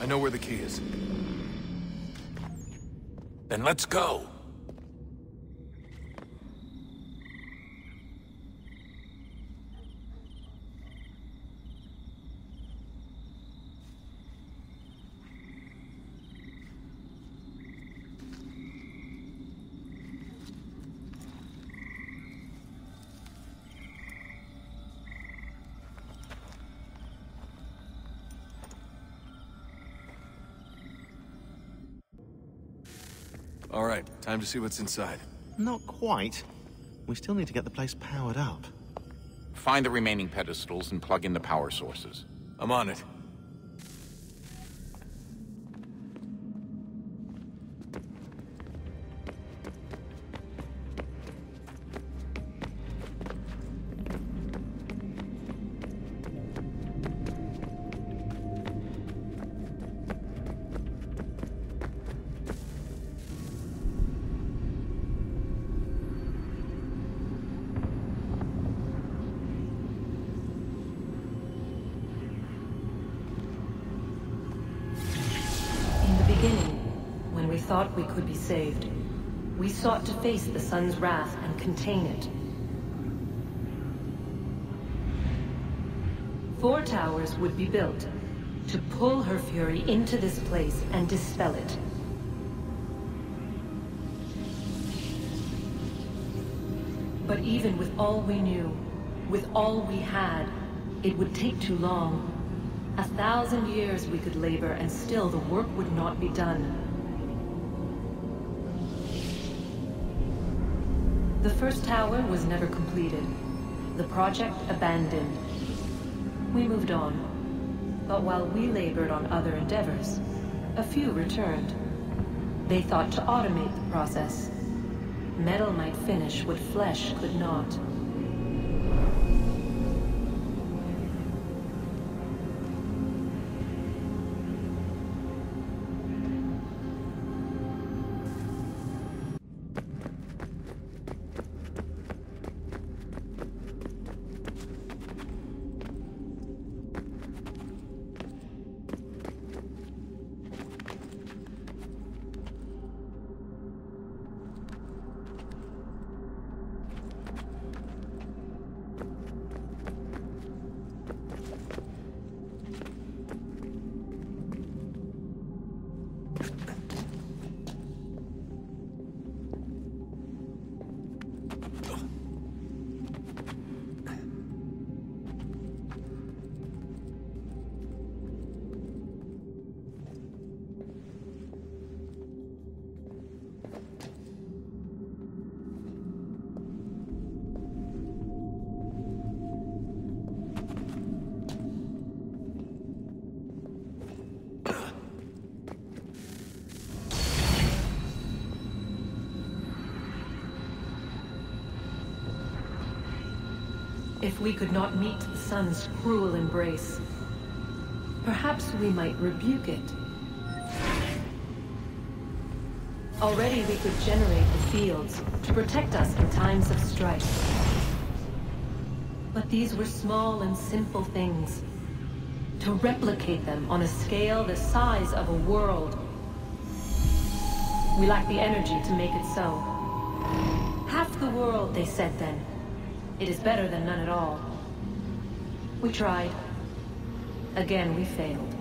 I know where the key is. Then let's go! All right, time to see what's inside. Not quite. We still need to get the place powered up. Find the remaining pedestals and plug in the power sources. I'm on it. When we thought we could be saved, we sought to face the sun's wrath and contain it. 4 towers would be built to pull her fury into this place and dispel it. But even with all we knew, with all we had, it would take too long. 1,000 years we could labor and still the work would not be done. The first tower was never completed. The project abandoned. We moved on. But while we labored on other endeavors, a few returned. They thought to automate the process. Metal might finish what flesh could not. If we could not meet the sun's cruel embrace, perhaps we might rebuke it. Already we could generate the fields to protect us in times of strife. But these were small and simple things. To replicate them on a scale the size of a world, we lack the energy to make it so. Half the world, they said then. It is better than none at all. We tried. Again, we failed.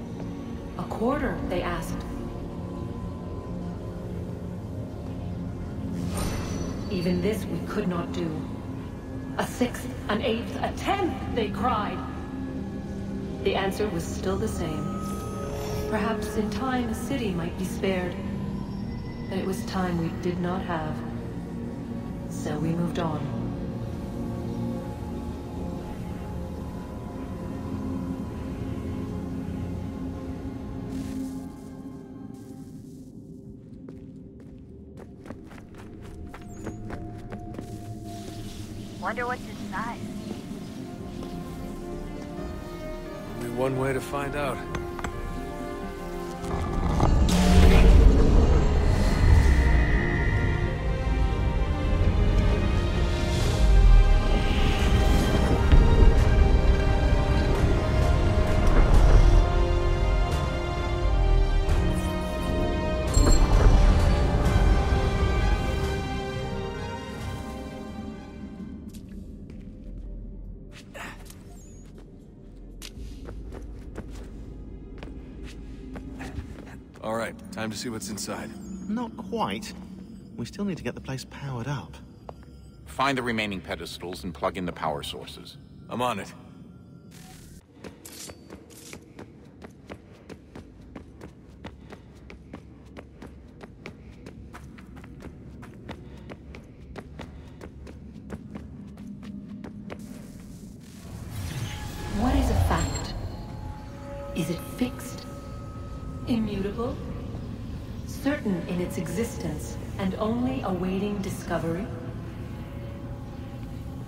A quarter, they asked. Even this we could not do. A 6th, an 8th, a 10th, they cried. The answer was still the same. Perhaps in time a city might be spared. But it was time we did not have. So we moved on. Wonder what's inside. Only one way to find out. All right, time to see what's inside. Not quite. We still need to get the place powered up. Find the remaining pedestals and plug in the power sources. I'm on it. What is a fact? Is it fixed? Immutable? Certain in its existence and only awaiting discovery?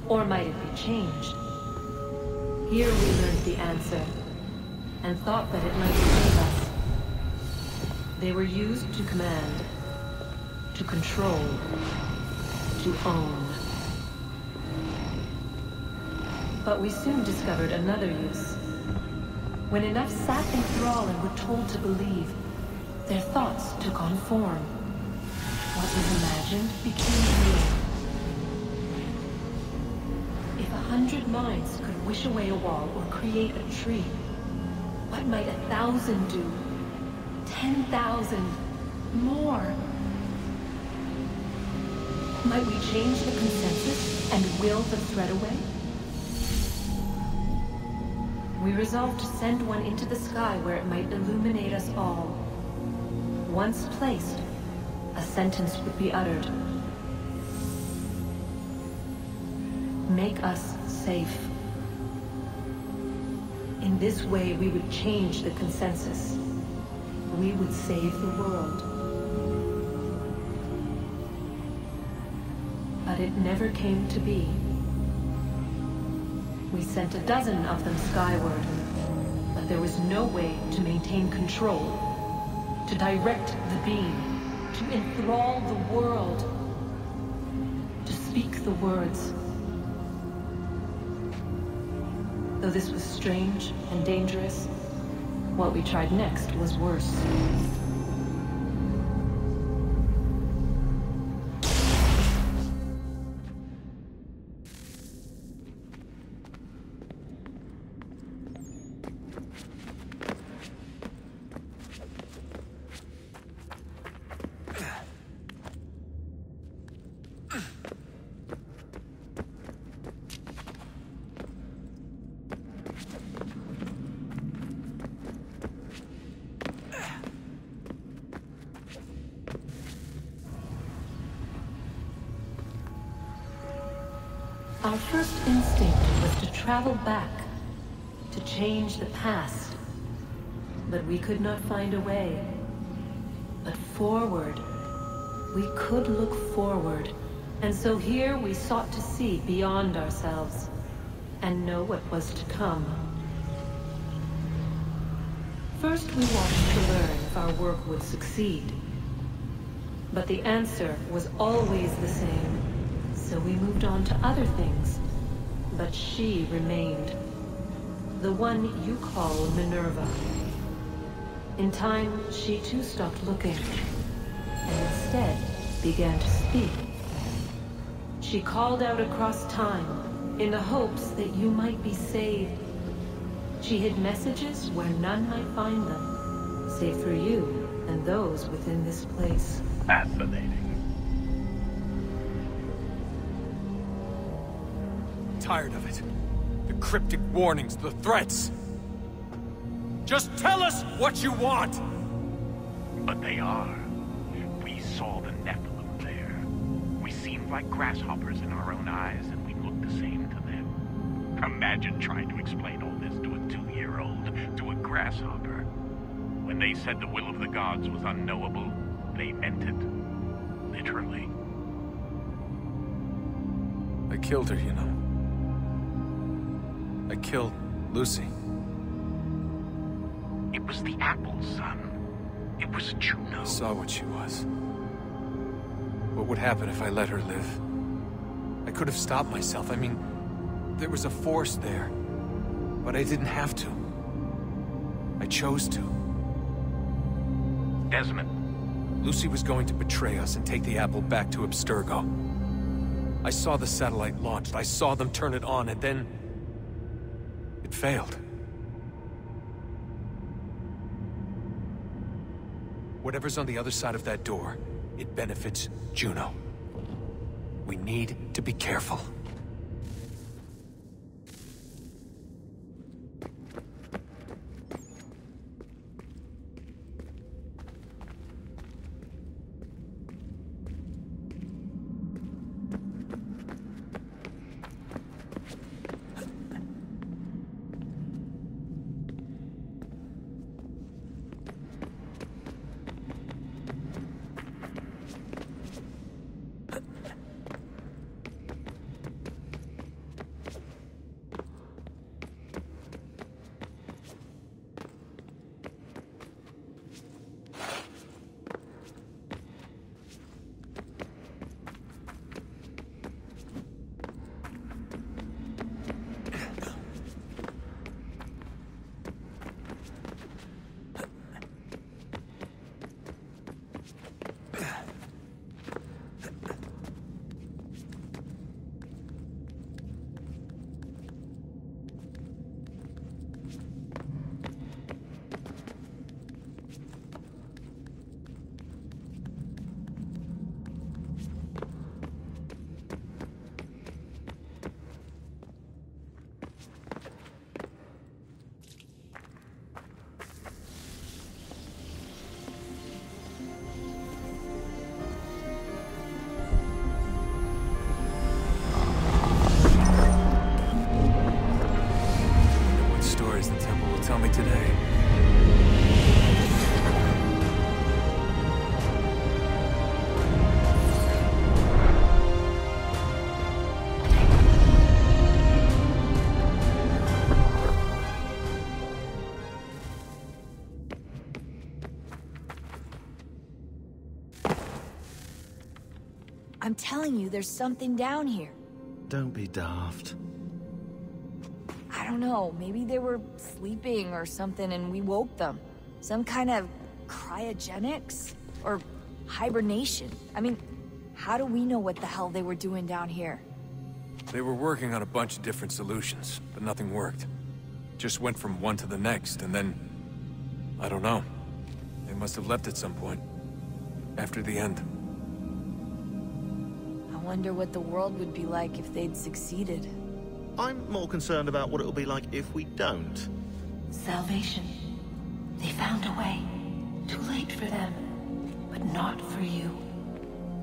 Or might it be changed? Here we learned the answer, and thought that it might save us. They were used to command, to control, to own. But we soon discovered another use. When enough sat in thrall and were told to believe, their thoughts took on form. What was imagined became real. If 100 minds could wish away a wall or create a tree, what might 1,000 do? 10,000? More? Might we change the consensus and will the threat away? We resolved to send one into the sky where it might illuminate us all. Once placed, a sentence would be uttered. Make us safe. In this way, we would change the consensus. We would save the world. But it never came to be. We sent a dozen of them skyward, but there was no way to maintain control, to direct the beam, to enthrall the world, to speak the words. Though this was strange and dangerous, what we tried next was worse. Our first instinct was to travel back, to change the past. But we could not find a way. But forward, we could look forward. And so here we sought to see beyond ourselves, and know what was to come. First we wanted to learn if our work would succeed. But the answer was always the same. So we moved on to other things, but she remained. The one you call Minerva. In time, she too stopped looking, and instead began to speak. She called out across time, in the hopes that you might be saved. She hid messages where none might find them, save for you and those within this place. Fascinating. Tired of it. The cryptic warnings, the threats. Just tell us what you want! But they are. We saw the Nephilim there. We seemed like grasshoppers in our own eyes, and we looked the same to them. Imagine trying to explain all this to a 2-year-old, to a grasshopper. When they said the will of the gods was unknowable, they meant it. Literally. I killed her, you know. I killed Lucy. It was the apple, son. It was Juno. I saw what she was. What would happen if I let her live? I could have stopped myself. I mean, there was a force there. But I didn't have to. I chose to. Desmond. Lucy was going to betray us and take the apple back to Abstergo. I saw the satellite launched. I saw them turn it on, and then it failed. Whatever's on the other side of that door, it benefits Juno. We need to be careful. Tell me today. I'm telling you, there's something down here. Don't be daft. I don't know, maybe they were sleeping or something and we woke them. Some kind of cryogenics? Or hibernation. I mean, how do we know what the hell they were doing down here? They were working on a bunch of different solutions, but nothing worked. Just went from one to the next, and then... I don't know. They must have left at some point. After the end. I wonder what the world would be like if they'd succeeded. I'm more concerned about what it'll be like if we don't. Salvation. They found a way. Too late for them, but not for you.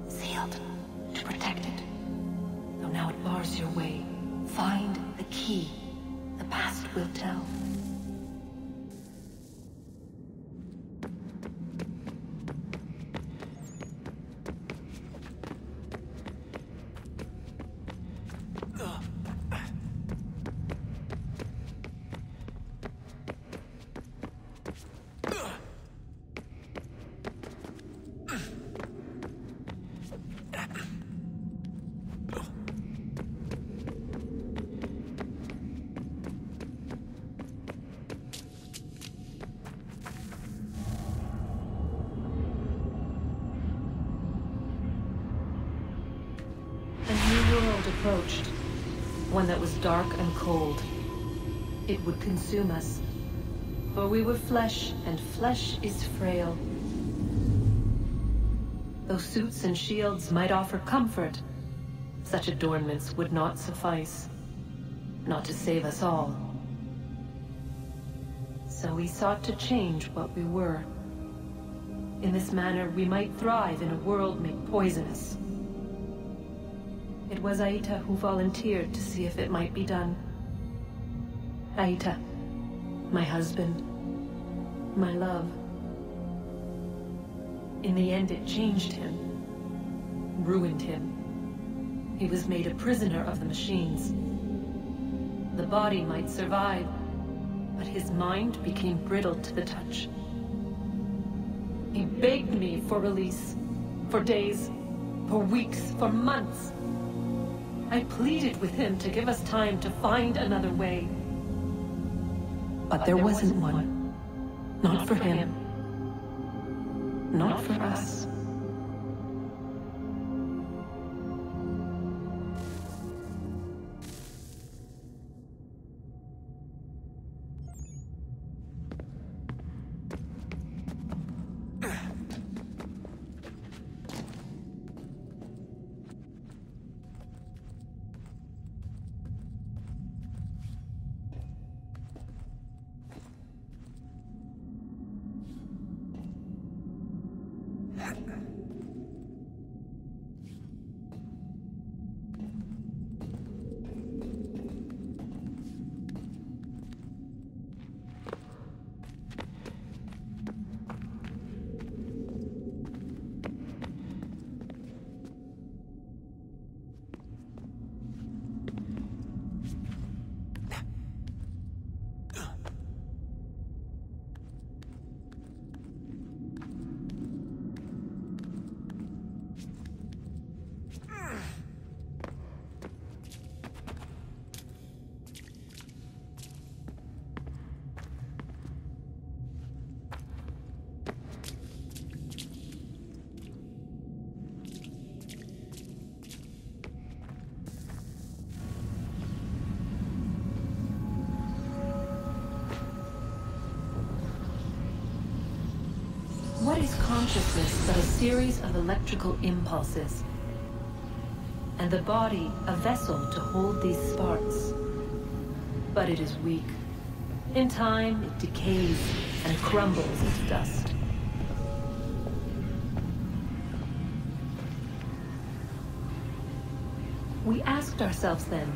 Sealed to protect it. Though now it bars your way. Find the key. The past will tell. Approached. One that was dark and cold. It would consume us. For we were flesh, and flesh is frail. Though suits and shields might offer comfort, such adornments would not suffice. Not to save us all. So we sought to change what we were. In this manner, we might thrive in a world made poisonous. It was Aita who volunteered to see if it might be done. Aita, my husband, my love. In the end, it changed him, ruined him. He was made a prisoner of the machines. The body might survive, but his mind became brittle to the touch. He begged me for release, for days, for weeks, for months. I pleaded with him to give us time to find another way. But there wasn't one. Not for him. Not for us. body's consciousness but a series of electrical impulses. And the body a vessel to hold these sparks. But it is weak. In time, it decays and crumbles into dust. We asked ourselves then,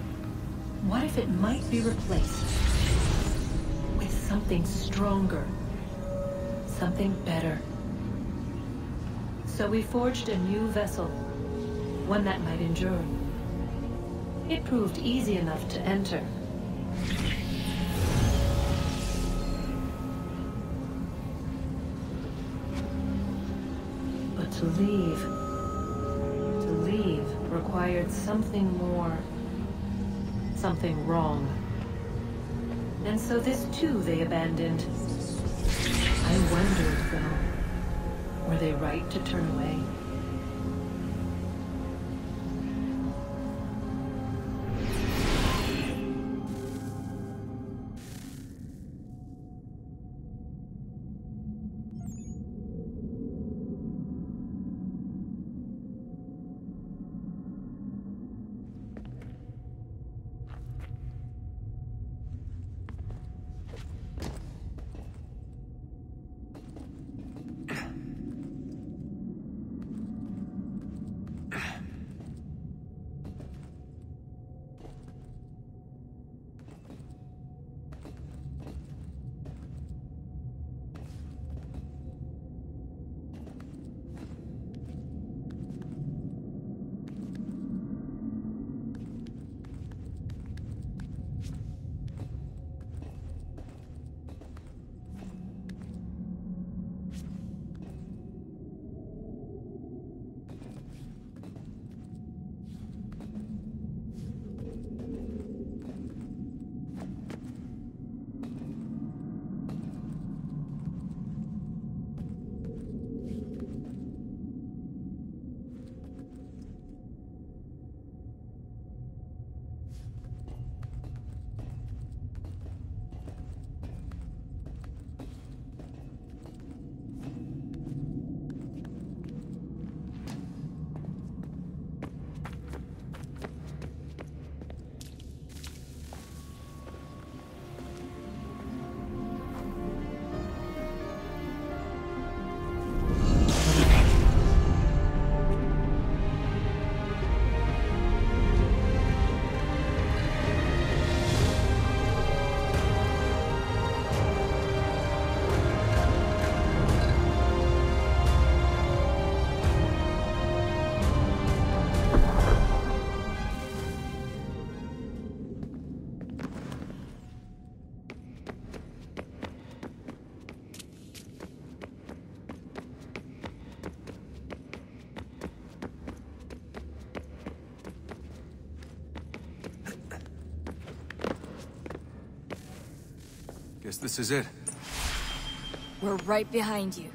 what if it might be replaced with something stronger, something better? So we forged a new vessel, one that might endure. It proved easy enough to enter. But to leave required something more, something wrong. And so this too they abandoned. I wondered, though, were they right to turn away? Guess this is it. We're right behind you.